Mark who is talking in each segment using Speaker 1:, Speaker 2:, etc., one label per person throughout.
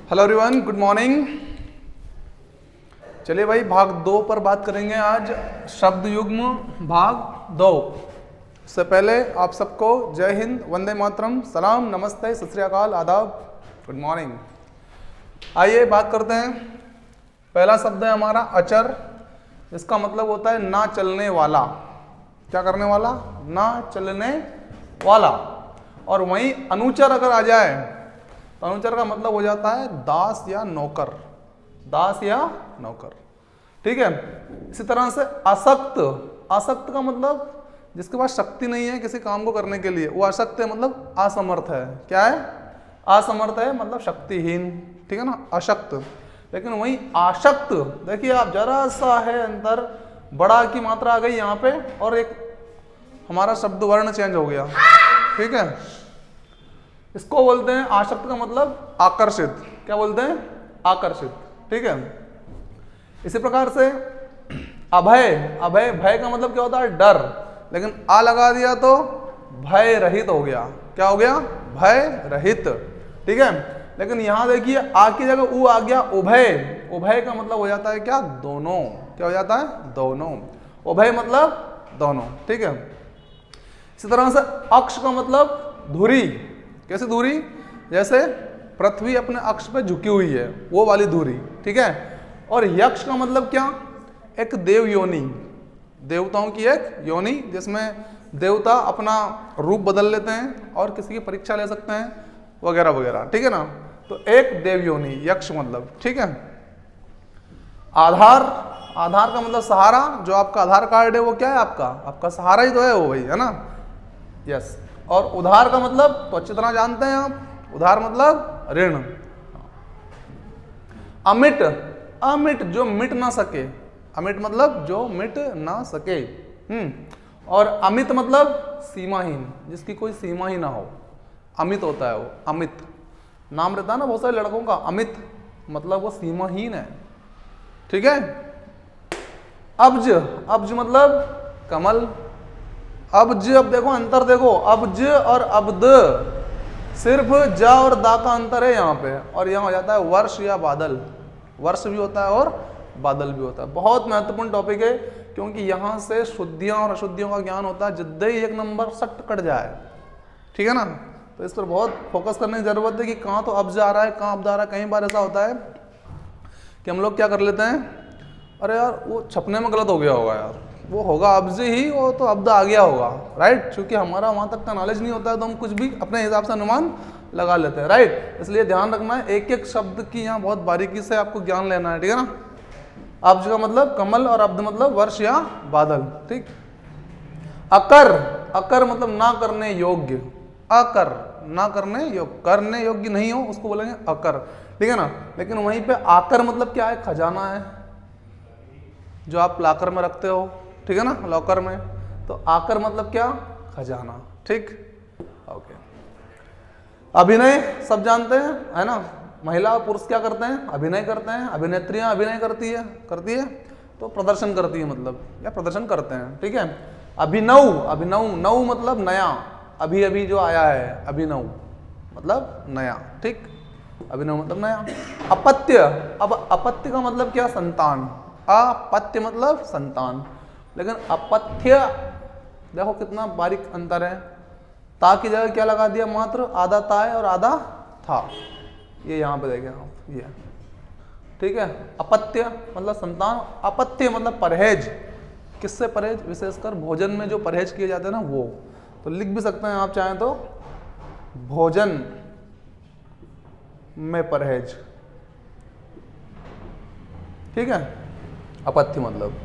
Speaker 1: Hello everyone, good morning. चलिए भाई, भाग 2 पर बात करेंगे आज। शब्द युग्म भाग 2। उससे पहले आप सबको जय हिंद, वंदे मातरम, सलाम, नमस्ते, सत श्री अकाल, आदाब, गुड मॉर्निंग। आइए बात करते हैं। पहला शब्द है हमारा अचर। इसका मतलब होता है ना चलने वाला। क्या करने वाला? ना चलने वाला। और वहीं अनुचर अगर आ जाए तो अनुचर का मतलब हो जाता है दास या नौकर। दास या नौकर, ठीक है। इसी तरह से आसक्त। आसक्त का मतलब जिसके पास शक्ति नहीं है किसी काम को करने के लिए, वो आसक्त है, मतलब असमर्थ है। क्या है? असमर्थ है, मतलब शक्तिहीन, ठीक है ना, अशक्त। लेकिन वहीं आशक्त, देखिए आप, जरा सा है अंतर, बड़ा की मात्रा आ गई यहाँ पे और एक हमारा शब्द वर्ण चेंज हो गया, ठीक है। इसको बोलते हैं आशक्त का मतलब आकर्षित। क्या बोलते हैं? आकर्षित, ठीक है। इसी प्रकार से अभय। अभय, भय का मतलब क्या होता है? डर। लेकिन आ लगा दिया तो भय रहित हो गया। क्या हो गया? भय रहित, ठीक है। लेकिन यहां देखिए आ की जगह ऊ आ गया, उभय। उभय का मतलब हो जाता है क्या? दोनों। क्या हो जाता है? दोनों। उभय मतलब दोनों, ठीक है। इसी तरह से अक्ष का मतलब धुरी। कैसे धुरी? जैसे पृथ्वी अपने अक्ष पे झुकी हुई है, वो वाली धुरी, ठीक है। और यक्ष का मतलब क्या? एक देव योनि, देवताओं की एक योनि जिसमें देवता अपना रूप बदल लेते हैं और किसी की परीक्षा ले सकते हैं, वगैरह वगैरह, ठीक है ना। तो एक देव योनि, यक्ष मतलब, ठीक है। आधार। आधार का मतलब सहारा। जो आपका आधार कार्ड है वो क्या है? आपका सहारा ही तो है वो, भाई, है ना। यस। और उधार का मतलब तो अच्छी तरह जानते हैं आप, उधार मतलब ऋण। अमिट। अमिट, जो मिट ना सके। अमिट मतलब जो मिट ना सके। और अमित मतलब सीमाहीन, जिसकी कोई सीमा ही ना हो, अमित होता है वो। अमित नाम रहता है ना बहुत सारे लड़कों का, अमित, मतलब वो सीमाहीन है, ठीक है। अब्ज। अब्ज मतलब कमल। अब्ज, अब देखो अंतर देखो, अब्ज और अब्द, सिर्फ जा और दा का अंतर है यहाँ पे। और यहाँ हो जाता है वर्ष या बादल। वर्ष भी होता है और बादल भी होता है। बहुत महत्वपूर्ण टॉपिक है, क्योंकि यहाँ से शुद्धियाँ और अशुद्धियों का ज्ञान होता है। जिद्दे ही एक नंबर सख्त कट जाए, ठीक है ना। तो इस पर बहुत फोकस करने की जरूरत है कि कहाँ तो अब्ज आ रहा है, कहाँ अब्द आ रहा है। कई बार ऐसा होता है कि हम लोग क्या कर लेते हैं, अरे यार वो छपने में गलत हो गया होगा यार, वो होगा अब्ज ही, वो तो अब्द आ गया होगा, राइट। क्योंकि हमारा वहाँ तक का नॉलेज नहीं होता है तो हम कुछ भी अपने हिसाब से अनुमान लगा लेते हैं, राइट। इसलिए ध्यान रखना है, एक एक शब्द की यहाँ बहुत बारीकी से आपको ज्ञान लेना है, ठीक है ना। अब्ज का मतलब कमल और अब्द मतलब वर्ष या बादल, ठीक। अकर। अकर मतलब ना करने योग्य। अकर, ना करने योग्य, करने योग्य नहीं हो उसको बोलेंगे अकर, ठीक है ना। लेकिन वहीं पे आकर मतलब क्या है? खजाना है, जो आप लाकर में रखते हो, ठीक है ना, लॉकर में। तो आकर मतलब क्या? खजाना, ठीक, ओके। अभिनय सब जानते हैं, है ना। महिला और पुरुष क्या करते हैं? अभिनय करते हैं। अभिनेत्रियां अभिनय करती है तो प्रदर्शन करती है, मतलब, या प्रदर्शन करते हैं, ठीक है। अभिनव। अभिनव, नव मतलब नया, अभी अभी जो आया है, अभिनव मतलब नया, ठीक। अभिनव मतलब नया। अपत्य। अब अपत्य का मतलब क्या? संतान। अपत्य मतलब संतान। लेकिन अपथ्य, देखो कितना बारीक अंतर है। ता की जगह क्या लगा दिया? मात्र आधा ता है और आधा था, ये यहाँ पे देखें आप, ये, ठीक है। अपत्य मतलब संतान, अपत्य मतलब परहेज। किससे परहेज? विशेषकर भोजन में जो परहेज किए जाते हैं ना, वो। तो लिख भी सकते हैं आप चाहें तो, भोजन में परहेज, ठीक है। अपत्य मतलब।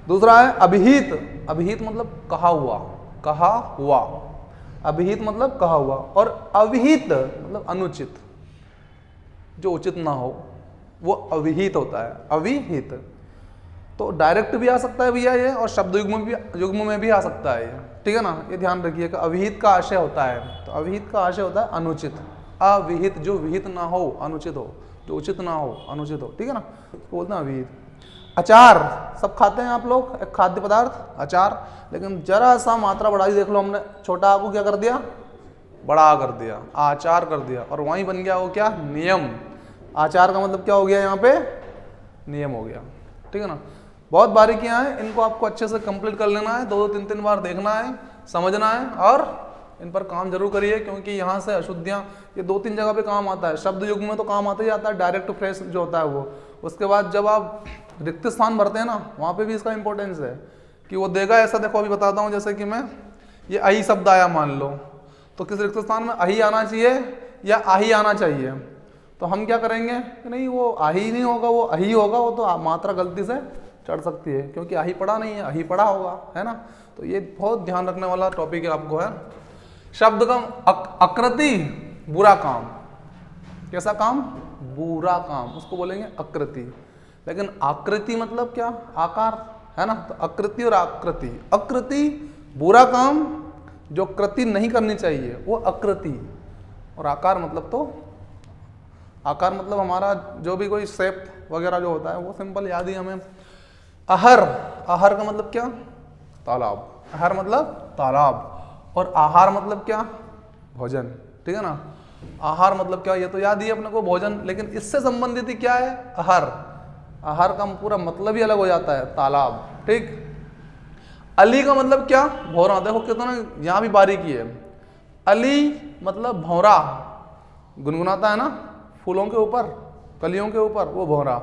Speaker 1: दूसरा है अभिहित। अभिहित मतलब कहा हुआ, कहा हुआ। अभिहित मतलब कहा हुआ। और अविहित मतलब अनुचित, जो उचित ना हो, वो अविहित होता है, अविहित। तो डायरेक्ट भी आ सकता है भैया ये, और शब्द युग्म में भी आ सकता है ये, ठीक है ना। ये ध्यान रखिएगा, अविहित का आशय होता है, तो अविहित का आशय होता है अनुचित। अविहित, जो विहित ना हो, अनुचित हो, जो उचित ना हो, अनुचित हो, ठीक है ना, उसको बोलते हैं अविहित। अचार सब खाते हैं आप लोग, एक खाद्य पदार्थ अचार। लेकिन जरा सा मात्रा बढ़ा दी, देख लो हमने, छोटा आ को क्या कर दिया? बड़ा कर दिया, आचार कर दिया, और वहीं बन गया वो क्या? नियम। आचार का मतलब क्या हो गया यहाँ पे, नियम हो गया, ठीक है ना। बहुत बारीकियां हैं, इनको आपको अच्छे से कंप्लीट कर लेना है, 2-3 बार देखना है, समझना है और इन पर काम जरूर करिए, क्योंकि यहाँ से अशुद्धियाँ ये 2-3 जगह पे काम आता है। शब्द युग में तो काम आता ही आता है, डायरेक्ट फ्रेश जो होता है वो। उसके बाद जब आप रिक्त स्थान भरते हैं ना, वहाँ पे भी इसका इंपॉर्टेंस है कि वो देगा ऐसा। देखो अभी बताता हूँ, जैसे कि मैं ये अही शब्द आया मान लो, तो किस रिक्त स्थान में अही आना चाहिए या आही आना चाहिए, तो हम क्या करेंगे कि नहीं वो आही नहीं होगा, वो अही होगा, वो तो मात्रा गलती से चढ़ सकती है क्योंकि आही पढ़ा नहीं है, अही पढ़ा होगा, है ना। तो ये बहुत ध्यान रखने वाला टॉपिक है आपको, है। शब्द का आकृति बुरा काम, कैसा काम, बुरा काम, उसको बोलेंगे आकृति। लेकिन आकृति मतलब क्या, आकार, है ना। तो आकृति और आकृति, आकृति बुरा काम, जो कृति नहीं करनी चाहिए वो आकृति, और आकार मतलब तो आकार मतलब हमारा जो भी कोई शेप वगैरह जो होता है वो सिंपल याद ही हमें। अहर, अहर का मतलब क्या, तालाब, अहर मतलब तालाब, और आहार मतलब क्या, भोजन, ठीक है ना। आहार मतलब क्या, ये तो याद ही है अपने को, भोजन, लेकिन इससे संबंधित ही क्या है, आहार। आहार का पूरा मतलब ही अलग हो जाता है, तालाब, ठीक। अली का मतलब क्या, भौरा, देखो कितना यहाँ भी बारीकी है। अली मतलब भौरा, गुनगुनाता है ना फूलों के ऊपर, कलियों के ऊपर, वो भौरा।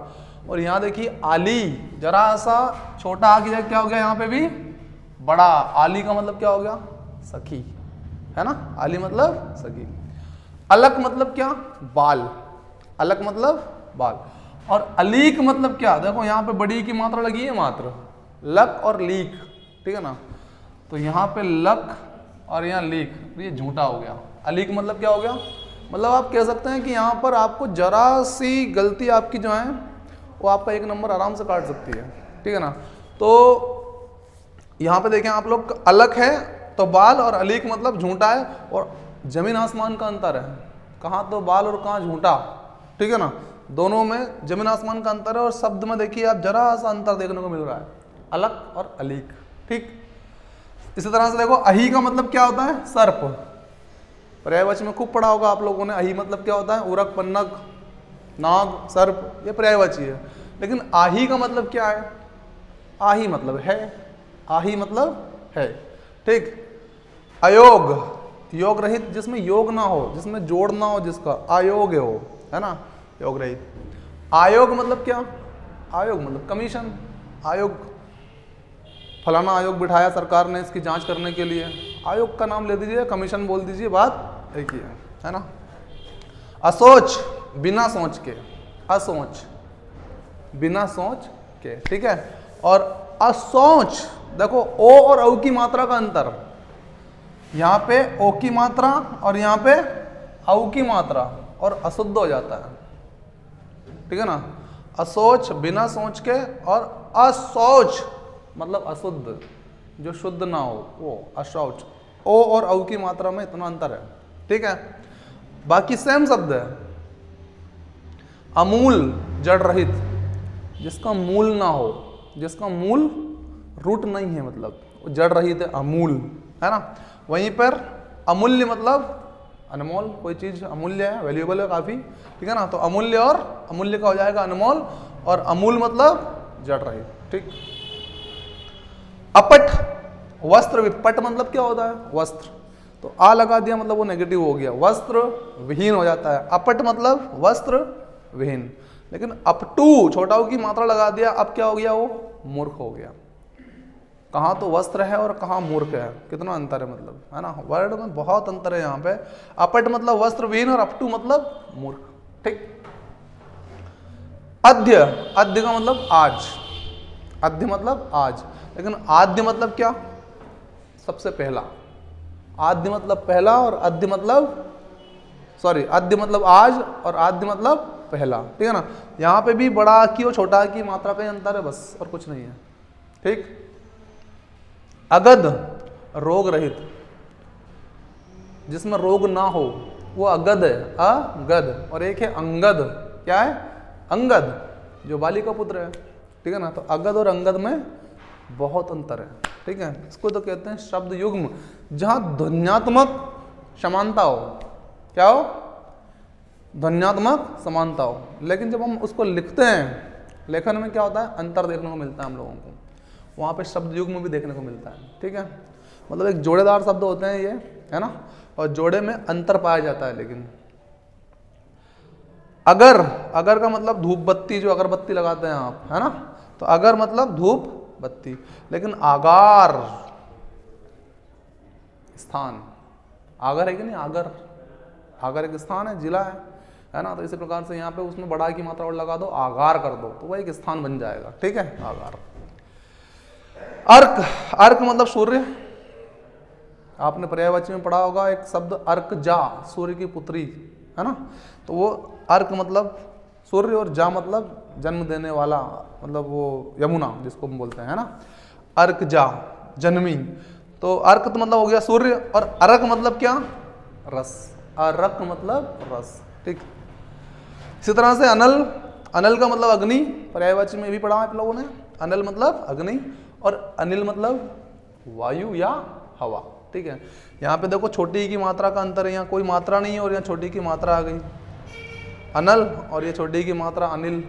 Speaker 1: और यहाँ देखिए आली, जरा सा छोटा आ गया, क्या हो गया यहाँ पे भी बड़ा। आली का मतलब क्या हो गया, सखी, है ना, आली मतलब सखी। अलक मतलब क्या, बाल, अलक मतलब बाल। और अलीक मतलब क्या, देखो यहाँ पे बड़ी की मात्रा लगी है मात्र, लक और लीक, ठीक है ना। तो यहाँ पे लक और यहाँ लीक, ये झूठा हो गया। अलीक मतलब क्या हो गया, मतलब आप कह सकते हैं कि यहाँ पर आपको जरा सी गलती आपकी जो है वो आपका 1 नंबर आराम से काट सकती है, ठीक है ना। तो यहाँ पे देखें आप लोग, अलक है तो बाल, और अलीक मतलब झूठा है, और जमीन आसमान का अंतर है, कहाँ तो बाल और कहाँ झूठा, ठीक है ना। दोनों में जमीन आसमान का अंतर है, और शब्द में देखिए आप जरा सा अंतर देखने को मिल रहा है, अलक और अलीक, ठीक। इसी तरह से देखो अही का मतलब क्या होता है, सर्प, पर्यायवाची में खूब पढ़ा होगा आप लोगों ने। अही मतलब क्या होता है, उरक, पन्नग, नाग, सर्प, ये पर्यायवाची है। लेकिन आही का मतलब क्या है, आही मतलब है, आही मतलब है, ठीक। अयोग, योग रहित, जिसमें योग ना हो, जिसमें जोड़ ना हो, जिसका अयोग हो, है ना, योग रहित। आयोग मतलब क्या, आयोग मतलब कमीशन, आयोग, फलाना आयोग बिठाया सरकार ने इसकी जांच करने के लिए, आयोग का नाम ले दीजिए, कमीशन बोल दीजिए, बात एक ही है ना। असोच, बिना सोच के, असोच, बिना सोच के, ठीक है। और असोच, देखो ओ और औ की मात्रा का अंतर, यहाँ पे ओ की मात्रा और यहाँ पे औ की मात्रा, और अशुद्ध हो जाता है, ठीक है ना। असोच बिना सोच के, और असौच मतलब अशुद्ध, जो शुद्ध ना हो वो अशौच। ओ और औ की मात्रा में इतना अंतर है, ठीक है। बाकी सेम शब्द है। अमूल, जड़ रहित, जिसका मूल ना हो, जिसका मूल रूट नहीं है, मतलब जड़ रहित है, अमूल, है ना। वहीं पर अमूल्य मतलब अनमोल, कोई चीज अमूल्य है, वैल्यूएबल है काफी, ठीक है ना। तो अमूल्य और अमूल्य का हो जाएगा अनमोल, और अमूल मतलब जड़ रहित, ठीक। अपट, वस्त्र विपट मतलब क्या होता है, वस्त्र, तो आ लगा दिया मतलब वो नेगेटिव हो गया, वस्त्र विहीन हो जाता है। अपट मतलब वस्त्र विहीन। लेकिन अपटू, छोटा की मात्रा लगा दिया, अब क्या हो गया, वो मूर्ख हो गया। कहाँ तो वस्त्र है और कहाँ मूर्ख है, कितना अंतर है, मतलब, है ना, वर्ड में बहुत अंतर है यहाँ पे। अपट मतलब वस्त्र विहीन, और अपटू मतलब मूर्ख, ठीक। अद्य, अद्य का मतलब आज, अद्य मतलब आज, लेकिन आद्य मतलब क्या, सबसे पहला। आद्य मतलब पहला, और अद्य मतलब अद्य मतलब आज, और आद्य मतलब पहला, ठीक है ना। यहाँ पे भी बड़ा की और छोटा की मात्रा का अंतर है बस, और कुछ नहीं है, ठीक। अगध, रोग रहित, जिसमें रोग ना हो वो अगध है, अगध। और एक है अंगद, क्या है, अंगद, जो बाली का पुत्र है, ठीक है ना। तो अगध और अंगद में बहुत अंतर है, ठीक है। इसको तो कहते हैं शब्द युग्म, जहां ध्वन्यात्मक समानता हो, क्या हो, ध्वन्यात्मक समानता हो। लेकिन जब हम उसको लिखते हैं, लेखन में क्या होता है, अंतर देखने को मिलता है हम लोगों को, वहाँ पे शब्द युग्म भी देखने को मिलता है। ठीक है, मतलब एक जोड़ेदार शब्द होते हैं ये, है ना, और जोड़े में अंतर पाया जाता है। लेकिन अगर, अगर का मतलब धूप बत्ती, जो अगरबत्ती लगाते हैं आप, है ना, तो अगर मतलब धूप बत्ती। लेकिन आगार स्थान, आगर है कि नहीं, आगर, आगर एक स्थान है, जिला है ना, तो इसी प्रकार से यहाँ पे उसमें बड़ा की मात्रा और लगा दो, आगार कर दो, तो वह एक स्थान बन जाएगा। ठीक है, आगार। अर्क, अर्क मतलब सूर्य, आपने पर्यायवाची में पढ़ा होगा एक शब्द अर्क जा, सूर्य की पुत्री, है ना, तो वो अर्क मतलब सूर्य, और जा मतलब जन्म देने वाला, मतलब वो यमुना जिसको हम बोलते हैं, है ना, अर्क जा, जन्मी। तो अर्क तो मतलब हो गया सूर्य, और अर्क मतलब क्या, रस, अर्क मतलब रस। ठीक, इसी तरह से अनल, अनल का मतलब अग्नि, पर्यायवाची में भी पढ़ा है आप लोगों ने, अनल मतलब अग्नि, और अनिल मतलब वायु या हवा। ठीक है, यहाँ पे देखो छोटी की मात्रा का अंतर है, यहाँ कोई मात्रा नहीं है और यहाँ छोटी की मात्रा आ गई, अनल, और ये छोटी की मात्रा अनिल।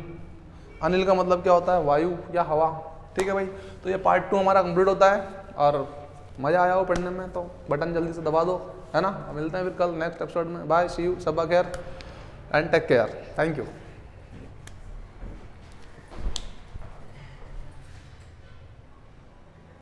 Speaker 1: अनिल का मतलब क्या होता है, वायु या हवा। ठीक है भाई, तो ये पार्ट 2 हमारा कंप्लीट होता है, और मज़ा आया हो पढ़ने में तो बटन जल्दी से दबा दो, है ना। मिलते हैं फिर कल नेक्स्ट एपिसोड में। बाय, सी यू, शब्बा खैर and take care, thank you.